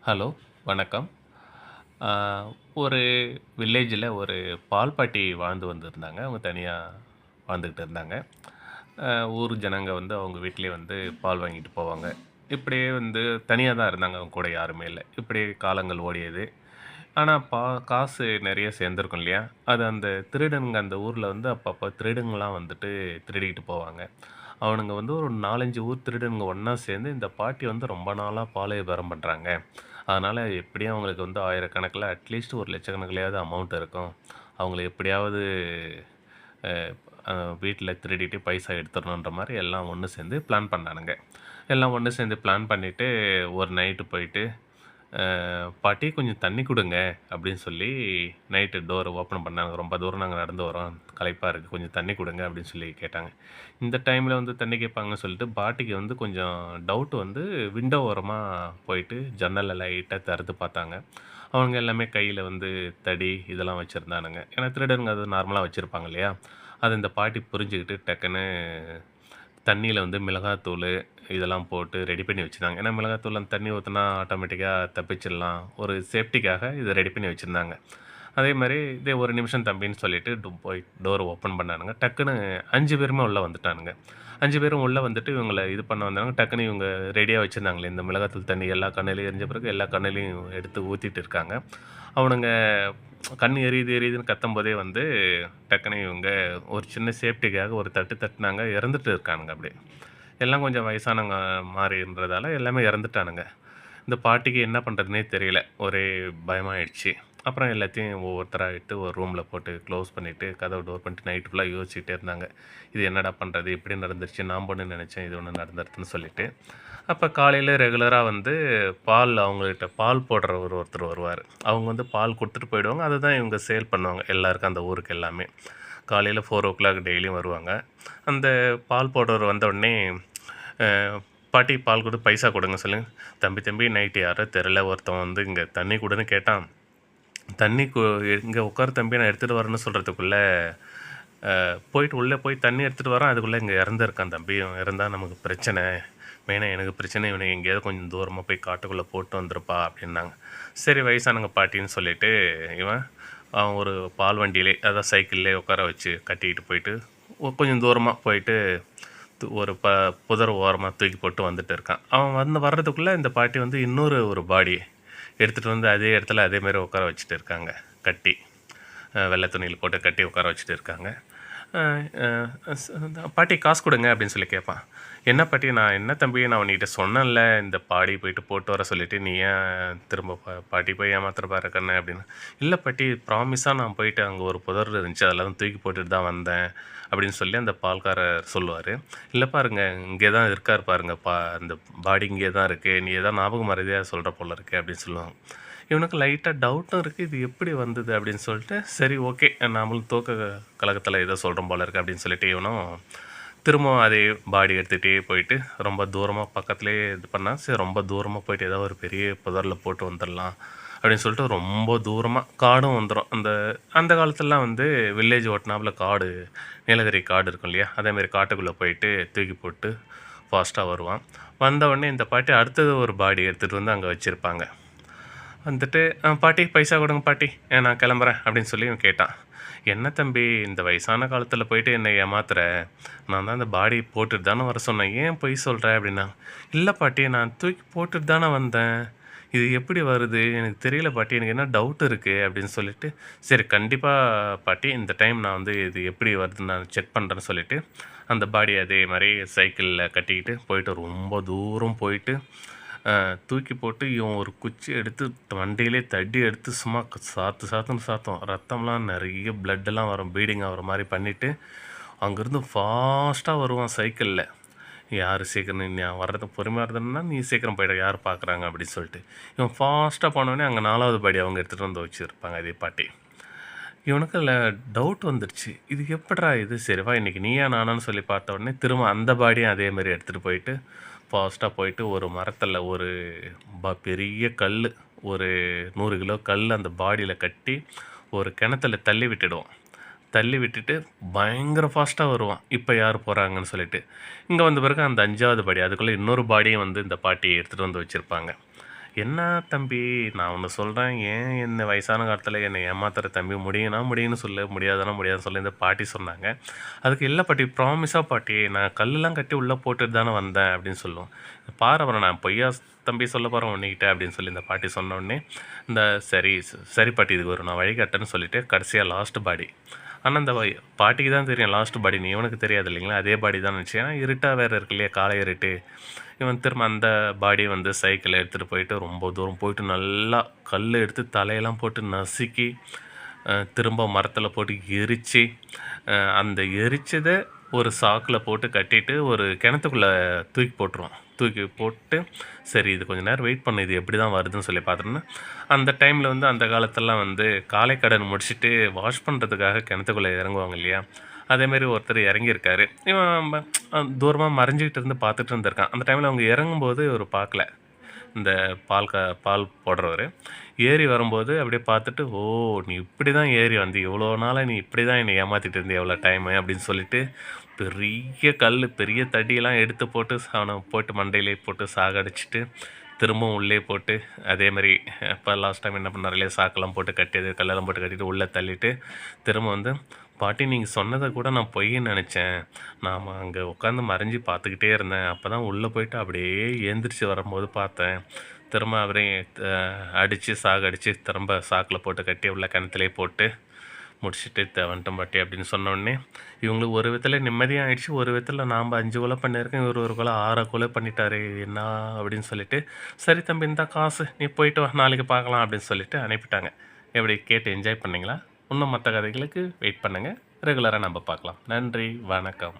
Hello, வணக்கம். ஆ ஒரு வில்லேஜில ஒரு பால் பாட்டி வாழ்ந்து வந்திருந்தாங்க. அவங்க தனியா வாழ்ந்துகிட்டு இருந்தாங்க. அ ஊர் ஜனங்க வந்து அவங்க வீட்லயே வந்து பால் வாங்கிட்டு போவாங்க. இப்படியே வந்து தனியா தான் இருந்தாங்க. அவங்க கூட யாருமே இல்ல. இப்படியே காலங்கள் ஓடியது. ஆனா, காசு நெறைய சேர்ந்திருக்கும் இல்லையா? அது அந்த திருடனுங்க அந்த ஊர்ல வந்து அப்பப்ப திருடங்கலாம் வந்துட்டு திருடிட்டு போவாங்க. அவனுங்க வந்து ஒரு 4, 5 ஊர் திருடனுங்க ஒண்ணா சேர்ந்து இந்த பாட்டி வந்து ரொம்ப நாளா பால் வியாபாரம் பண்றாங்க. அதனால எப்படியும் அவங்களுக்கு வந்து ஆயிரக்கணக்கில அட்லீஸ்ட் ஒரு லட்சக்கணக்கிலயாவது அமௌண்ட் இருக்கும். அவங்கள எப்படியாவது அ அ வீட்ல திருடிட்டு பைசா எடுத்துரணுன்ற மாரி எல்லாம் ஒண்ணு சேர்ந்து பிளான் பண்ணானுங்க. எல்லாம் ஒண்ணு சேர்ந்து பிளான் பண்ணிட்டு ஒரு நைட்டு போயிட்டு, "பாட்டி கொஞ்சம் தண்ணி குடுங்க" அப்படின்னு சொல்லி நைட்டு டோர ஓப்பன் பண்ணாங்க. "ரொம்ப தூரம் நாங்க நடந்து வரோம். களைப்பா இருக்கு. கொஞ்சம் தண்ணி குடுங்க" அப்படின்னு சொல்லி கேட்டாங்க. இந்த டைம்ல வந்து தண்ணி கேட்பாங்கன்னு சொல்லிட்டு பாட்டிக்கு வந்து கொஞ்சம் டவுட் வந்து விண்டோ ஓரமா போயிட்டு ஜன்னல லைட்டா திறந்து பார்த்தாங்க. அவங்க எல்லாமே கையில வந்து தடி இதெல்லாம் வச்சிருந்தானுங்க. ஏன்னா திருடனுங்க அது நார்மலா வச்சிருப்பாங்க இல்லையா? அத இந்த பாட்டி புரிஞ்சுகிட்டு டக்குன்னு தண்ணீல வந்து மிளகாத்தூளு இதெல்லாம் போட்டு ரெடி பண்ணி வச்சிருந்தாங்க. ஏன்னா மிளகாத்தூள் அந்த தண்ணி ஊத்துனா ஆட்டோமேட்டிக்கா தப்பிச்சிடலாம். ஒரு சேஃப்டிக்காக இத ரெடி பண்ணி வச்சிருந்தாங்க. அதே மாரி இதே ஒரு நிமிஷம் தம்பின்னு சொல்லிட்டு போய் டோர் ஓப்பன் பண்ணானுங்க. டக்குன்னு 5 பேருமே உள்ள வந்துட்டானுங்க. 5 பேரும் உள்ள வந்துட்டு இவங்கள இது பண்ண வந்தாங்க. டக்குன்னு இவங்க ரெடியா வச்சிருந்தாங்களே இந்த மிளகாத்தூள் தண்ணி எல்லா கண்ணுலயும் எரிஞ்ச பிறகு எல்லா கண்ணுலயும் எடுத்து ஊத்திட்டு இருக்காங்க. அவனுங்க கண்ணு எரியுது எரியுதுன்னு கத்தும்போதே வந்து டக்குன்னு இவங்க ஒரு சின்ன சேஃப்டிக்காக ஒரு தட்டு தட்டுனாங்க. இறந்துட்டு இருக்கானுங்க அப்படியே. எல்லாம் கொஞ்சம் வயசானவங்க மாரின்றதால எல்லாமே இறந்துட்டானுங்க. இந்த பாட்டிக்கு என்ன பண்ணுறதுன்னே தெரியல. ஒரே பயமாயிடுச்சு. அப்புறம் எல்லாத்தையும் ஒவ்வொருத்தரா எடுத்து ஒரு ரூம்ல போட்டு க்ளோஸ் பண்ணிட்டு, கதவ டோர் பண்ணிட்டு நைட் ஃபுல்லா யோசிச்சுட்டே இருந்தாங்க. இது என்னடா பண்றது? இப்படி நடந்துருச்சு. நான் ஒண்ணு நெனச்சேன். இது ஒண்ணு நடந்துருதுன்னு சொல்லிட்டு. அப்ப காலையில ரெகுலரா வந்து பால் அவங்ககிட்ட பால் போடுறவரு ஒருத்தர் வருவாரு. அவங்க வந்து பால் குடுத்துட்டு போயிடுவாங்க. அதுதான் இவங்க சேல் பண்ணுவாங்க. எல்லாருக்கும் அந்த ஊருக்கு எல்லாமே. காலையில 4:00 டெய்லியும் வருவாங்க. அந்த பால் போடுறவர் வந்தவுடனே, அ "பாட்டி பால் குடு பைசா குடுங்க" சொல்லுங்க. "தம்பி தம்பி நைட்டு யாரோ தெருல ஒருத்தன் வந்து இங்க தண்ணி குடுன்னு கேட்டான். தண்ணி இங்க உட்காரு தம்பி நான் எடுத்துட்டு வரேன்னு சொல்றதுக்குள்ள, போயிட்டு உள்ள போய் தண்ணி எடுத்துட்டு வரான். அதுக்குள்ள இங்க இறந்திருக்கான் தம்பி. இவன் இறந்தா நமக்கு பிரச்சனை. மெயினா எனக்கு பிரச்சனை. இவன எங்கேயாவது கொஞ்சம் தூரமா போய் காட்டுக்குள்ள போட்டு வந்துருப்பா" அப்படின்னாங்க. சரி வயசானவங்க பாட்டின்னு சொல்லிட்டு, இவன் அவன் ஒரு பால் வண்டியிலே அதான் சைக்கிள்லேயே உட்கார வச்சு கட்டிக்கிட்டு போயிட்டு, கொஞ்சம் தூரமா போயிட்டு ஒரு புதர் ஓரமா தூக்கி போட்டு வந்துட்டு இருக்கான். அவன் வர்றதுக்குள்ள இந்த பாட்டி வந்து இன்னொரு ஒரு பாடி எடுத்துட்டு வந்து அதே இடத்துல அதே மாரி உட்கார வச்சுட்டு இருக்காங்க. கட்டி. வெள்ளை துணியில போட்டு கட்டி உட்கார வச்சுட்டு இருக்காங்க. அ அ ஸ் "பாட்டி காசு குடுங்க" அப்படின்னு சொல்லி கேட்பான். "என்ன பாட்டி நான் என்ன தம்பி நான் உன்கிட்ட சொன்னேன்ல, இந்த பாடி போயிட்டு போட்டு வர சொல்லிட்டு, நீ ஏன் திரும்ப பாட்டி போய் ஏமாத்துற பாரு கண்ணு" அப்படின்னு. "இல்ல பாட்டி ப்ராமிஸா நான் போயிட்டு அங்க ஒரு புதர் இருந்துச்சு. அதில தான் தூக்கி போட்டுட்டு தான் வந்தேன்" அப்படின்னு சொல்லி அந்த பால்காரர் சொல்லுவாரு. "இல்ல பாருங்க, இங்கே தான் இருக்காரு பாருங்க. அந்த பாடி இங்கே தான் இருக்கு. நீ ஏதோ ஞாபக மறதியா சொல்ற போல இருக்கு" அப்படின்னு சொல்லுவாங்க. இவனுக்கு லைட்டா டவுட்டும் இருக்கு. இது எப்படி வந்தது அப்படின்னு சொல்லிட்டு, சரி ஓகே நாமளும் தூக்க கலக்கத்தில ஏதோ சொல்றோம் போல இருக்கு அப்படின்னு சொல்லிட்டு இவனும் திரும்பவும் அதே பாடி எடுத்துகிட்டே போயிட்டு ரொம்ப தூரமா பக்கத்திலேயே இது பண்ணா, சரி ரொம்ப தூரமா போயிட்டு ஏதோ ஒரு பெரிய புதர்ல போட்டு வந்துரலாம் அப்படின்னு சொல்லிட்டு ரொம்ப தூரமா காடும் வந்துரும். அந்த அந்த காலத்துலலாம் வந்து வில்லேஜ் ஒட்டுனாப்புல காடு, நீலகிரி காடு இருக்கும் இல்லையா? அதேமாரி காட்டுக்குள்ள போயிட்டு தூக்கி போட்டு ஃபாஸ்ட்டா வருவான். வந்த உடனே இந்த பாட்டி அடுத்தது ஒரு பாடி எடுத்துட்டு வந்து அங்க வச்சிருப்பாங்க. வந்துட்டு, பாட்டி பைசா குடுங்க பாட்டி. நான் கிளம்புறேன்" அப்படின்னு சொல்லி இவன் கேட்டான். "என்ன தம்பி இந்த வயசான காலத்தில போயிட்டு என்ன ஏமாத்துற? நான் தான் இந்த பாடி போட்டுட்டு தானே வர சொன்னேன். ஏன் பொய் சொல்ற?" அப்படின்னாங்க. "இல்ல பாட்டி நான் தூக்கி போட்டுட்டு தானே வந்தேன். இது எப்படி வருது? எனக்கு தெரியல பாட்டி. எனக்கு என்ன டவுட் இருக்கு" அப்படின்னு சொல்லிட்டு, "சரி கண்டிப்பா பாட்டி இந்த டைம் நான் வந்து இது எப்படி வருதுன்னு நான் செக் பண்றேன்னு" சொல்லிட்டு, அந்த பாடிய அதே மாரி சைக்கிள்ல கட்டிக்கிட்டு போயிட்டு ரொம்ப தூரம் போயிட்டு தூக்கி போட்டு இவன் ஒரு குச்சி எடுத்து வண்டியிலே தடி எடுத்து சும்மா சாத்துன்னு சாத்தும். ரத்தம்லாம் நெறைய பிளட்டெல்லாம் வரும். ப்ளீடிங் ஆகுற மாரி பண்ணிட்டு, அங்கேருந்து ஃபாஸ்ட்டா வருவான் சைக்கிள்ல. யார் சீக்கிரம் நீ வர்றது பொறுமையா இருந்தன்னா, நீ சீக்கிரம் போயிடு யார் பார்க்குறாங்க அப்படின்னு சொல்லிட்டு. இவன் ஃபாஸ்ட்டா போனோனே அங்கே 4வது படி அவங்க எடுத்துகிட்டு வந்து வச்சிருப்பாங்க அதே பாட்டி. இவனுக்கு அதில டவுட் வந்துருச்சு. இது எப்புட்றா இது? சரி வா இன்னைக்கு நீயா நானான்னு சொல்லி பார்த்த உடனே திரும்ப அந்த பாடியும் அதே மாரி எடுத்துட்டு போயிட்டு, ஃபாஸ்ட்டா போயிட்டு ஒரு மரத்தில ஒரு பெரிய கல்லு, ஒரு 100 கிலோ கல் அந்த பாடியில கட்டி, ஒரு கிணத்துல தள்ளி விட்டுடுவான். தள்ளி விட்டுட்டு பயங்கர ஃபாஸ்ட்டா வருவான். இப்ப யார் போறாங்கன்னு சொல்லிட்டு. இங்க வந்த பிறகு அந்த 5வது படி அதுக்குள்ள இன்னொரு பாடியும் வந்து இந்த பாட்டி எடுத்துட்டு வந்து வச்சிருப்பாங்க. "என்ன தம்பி, நான் ஒண்ணு சொல்றேன். ஏன் இந்த வயசான காலத்தில என்னை ஏமாத்துற தம்பி? முடியும்னா முடியும்னு சொல்லு, முடியாதுன்னா முடியாதுன்னு சொல்லு." இந்த பாட்டி சொன்னாங்க. அதுக்கு, "இல்ல பாட்டி, ப்ராமிஸா பாட்டி, நான் கல்லுலாம் கட்டி உள்ள போட்டுட்டு தானே வந்தேன்." அப்படின்னு சொல்லும். "பாரு அப்புறம் நான் பொய்யா தம்பி சொல்ல போறேன் உன்னிக்கிட்ட." அப்படின்னு சொல்லி இந்த பாட்டி சொன்னோனே, இந்த சரி சரி பாட்டி, இதுக்கு ஒரு நான் வழிகாட்டுறேன்னு சொல்லிட்டு கடைசியா லாஸ்ட் பாடி. ஆனா, இந்த பாட்டிக்கு தான் தெரியும் லாஸ்ட் பாடின்னு. இவனுக்கு தெரியாது இல்லைங்களா? அதே பாடி தான் நினச்சு. ஏன்னா இருட்டா வேற இருக்கு இல்லையா? காலை இருட்டு. இவன் திரும்ப அந்த பாடிய வந்து சைக்கிள எடுத்துட்டு போயிட்டு ரொம்ப தூரம் போயிட்டு நல்லா கல்ல எடுத்து தலையெல்லாம் போட்டு நசுக்கி, திரும்ப மரத்தில போட்டு எரிச்சு, அந்த எரிச்சத ஒரு சாக்குல போட்டு கட்டிட்டு ஒரு கிணத்துக்குள்ள தூக்கி போட்டுருவான். தூக்கி போட்டு, சரி இது கொஞ்ச நேரம் வெயிட் பண்ணு. இது எப்படி தான் வருதுன்னு சொல்லி பார்த்துட்டோம்னா, அந்த டைம்ல வந்து அந்த காலத்துலலாம் வந்து காலை கடன் முடிச்சுட்டு வாஷ் பண்றதுக்காக கிணத்துக்குள்ள இறங்குவாங்க இல்லையா? அதேமாரி ஒருத்தர் இறங்கியிருக்காரு. இவன் தூரமா மறைஞ்சுகிட்டு இருந்து பார்த்துட்டு இருந்திருக்கான். அந்த டைம்ல அவங்க இறங்கும்போது இவரு பார்க்கல. இந்த பால் போடுறவரு. ஏறி வரும்போது அப்படியே பார்த்துட்டு, "ஓ! நீ இப்படி தான் ஏறி வந்து இவ்வளோ நாளா நீ இப்படி தான் என்னை ஏமாத்திட்டு இருந்தியா இவ்வளோ டைமு." அப்படின்னு சொல்லிட்டு பெரிய கல்லு, பெரிய தடியெல்லாம் எடுத்து போட்டு அவன போட்டு மண்டையிலே போட்டு சாகடிச்சுட்டு, திரும்பவும் உள்ளே போட்டு அதேமாரி இப்ப லாஸ்ட் டைம் என்ன பண்ணாரு இல்லையா? சாக்கெல்லாம் போட்டு கட்டி, அது கல்லெல்லாம் போட்டு கட்டிட்டு உள்ள தள்ளிட்டு, திரும்ப வந்து, "பாட்டி, நீங்க சொன்னத கூட நான் பொய்ன்னு நெனச்சேன். நாம அங்க உட்காந்து மறைஞ்சு பார்த்துக்கிட்டே இருந்தேன். அப்பதான் உள்ள போயிட்டு அப்படியே எந்திரிச்சு வரும்போது பார்த்தேன். திரும்ப அவரையும் அடிச்சு சாகடிச்சு திரும்ப சாக்குல போட்டு கட்டி உள்ள கிணத்துலயே போட்டு முடிச்சுட்டு வந்துட்டோம் பாட்டி." அப்படின்னு சொன்னோடனே இவங்களுக்கு ஒரு விதத்தில் நிம்மதியாக ஆயிடுச்சு. ஒரு விதத்தில் நாம் 5 கொலை பண்ணியிருக்கேன், இவர் ஒரு கொலை 6 கொலை பண்ணிட்டாரு என்ன அப்படின்னு சொல்லிட்டு, "சரி தம்பி, இந்த காசு நீ போயிட்டு வா, நாளைக்கு பார்க்கலாம்." அப்படின்னு சொல்லிட்டு அனுப்பிட்டாங்க. எப்படி கேட்டு என்ஜாய் பண்ணீங்களா? இன்னும் மற்ற கதைகளுக்கு வெயிட் பண்ணுங்கள். ரெகுலராக நம்ம பார்க்கலாம். நன்றி, வணக்கம்.